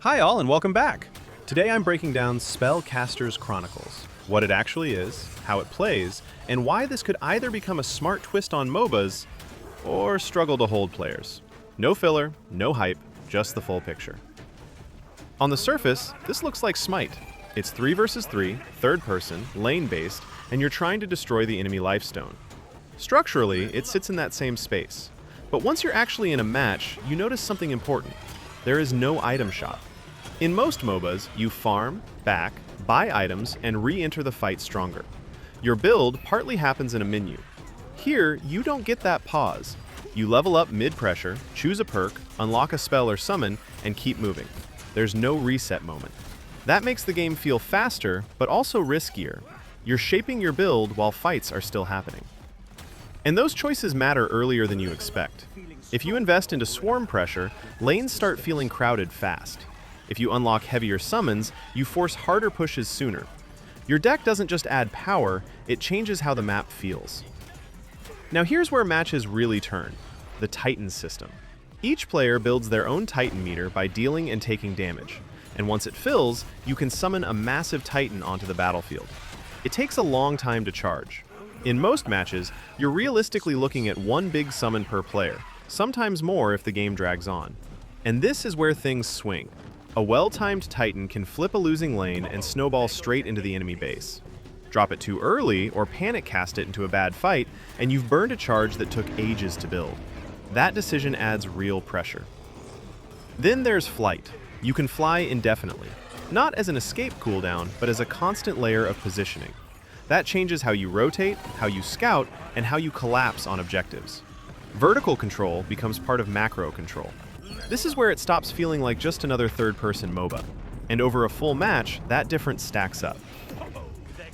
Hi all and welcome back! Today I'm breaking down Spellcasters Chronicles, what it actually is, how it plays, and why this could either become a smart twist on MOBAs or struggle to hold players. No filler, no hype, just the full picture. On the surface, this looks like Smite. It's 3 versus 3, third person, lane-based, and you're trying to destroy the enemy lifestone. Structurally, it sits in that same space. But once you're actually in a match, you notice something important. There is no item shop. In most MOBAs, you farm, back, buy items, and re-enter the fight stronger. Your build partly happens in a menu. Here, you don't get that pause. You level up mid-pressure, choose a perk, unlock a spell or summon, and keep moving. There's no reset moment. That makes the game feel faster, but also riskier. You're shaping your build while fights are still happening. And those choices matter earlier than you expect. If you invest into swarm pressure, lanes start feeling crowded fast. If you unlock heavier summons, you force harder pushes sooner. Your deck doesn't just add power, it changes how the map feels. Now here's where matches really turn, the Titan system. Each player builds their own Titan meter by dealing and taking damage, and once it fills, you can summon a massive Titan onto the battlefield. It takes a long time to charge. In most matches, you're realistically looking at one big summon per player, sometimes more if the game drags on. And this is where things swing. A well-timed Titan can flip a losing lane and snowball straight into the enemy base. Drop it too early or panic cast it into a bad fight, and you've burned a charge that took ages to build. That decision adds real pressure. Then there's flight. You can fly indefinitely, not as an escape cooldown, but as a constant layer of positioning. That changes how you rotate, how you scout, and how you collapse on objectives. Vertical control becomes part of macro control. This is where it stops feeling like just another third-person MOBA, and over a full match, that difference stacks up.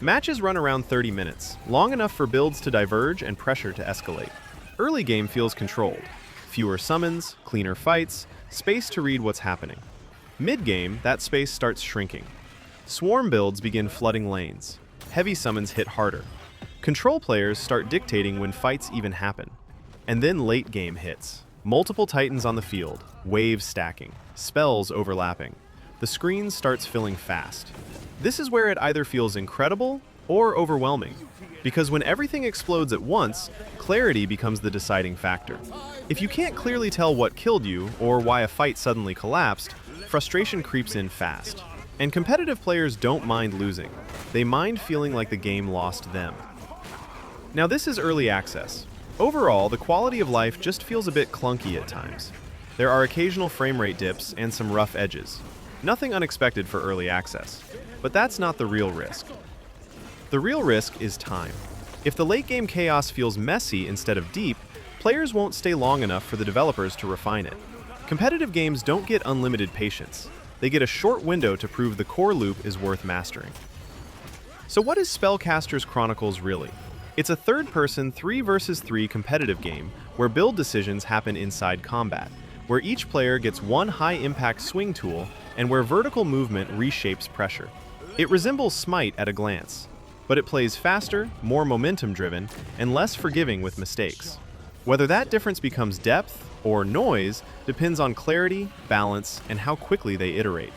Matches run around 30 minutes, long enough for builds to diverge and pressure to escalate. Early game feels controlled. Fewer summons, cleaner fights, space to read what's happening. Mid-game, that space starts shrinking. Swarm builds begin flooding lanes. Heavy summons hit harder. Control players start dictating when fights even happen. And then late game hits. Multiple Titans on the field, waves stacking, spells overlapping. The screen starts filling fast. This is where it either feels incredible or overwhelming, because when everything explodes at once, clarity becomes the deciding factor. If you can't clearly tell what killed you or why a fight suddenly collapsed, frustration creeps in fast. And competitive players don't mind losing. They mind feeling like the game lost them. Now this is early access. Overall, the quality of life just feels a bit clunky at times. There are occasional frame rate dips and some rough edges. Nothing unexpected for early access. But that's not the real risk. The real risk is time. If the late game chaos feels messy instead of deep, players won't stay long enough for the developers to refine it. Competitive games don't get unlimited patience. They get a short window to prove the core loop is worth mastering. So what is Spellcasters Chronicles really? It's a third-person 3 versus 3 competitive game where build decisions happen inside combat, where each player gets one high-impact swing tool, and where vertical movement reshapes pressure. It resembles Smite at a glance, but it plays faster, more momentum-driven, and less forgiving with mistakes. Whether that difference becomes depth or noise depends on clarity, balance, and how quickly they iterate.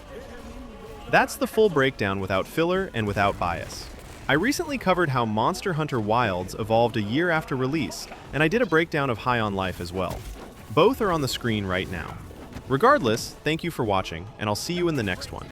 That's the full breakdown without filler and without bias. I recently covered how Monster Hunter Wilds evolved a year after release, and I did a breakdown of High on Life as well. Both are on the screen right now. Regardless, thank you for watching, and I'll see you in the next one.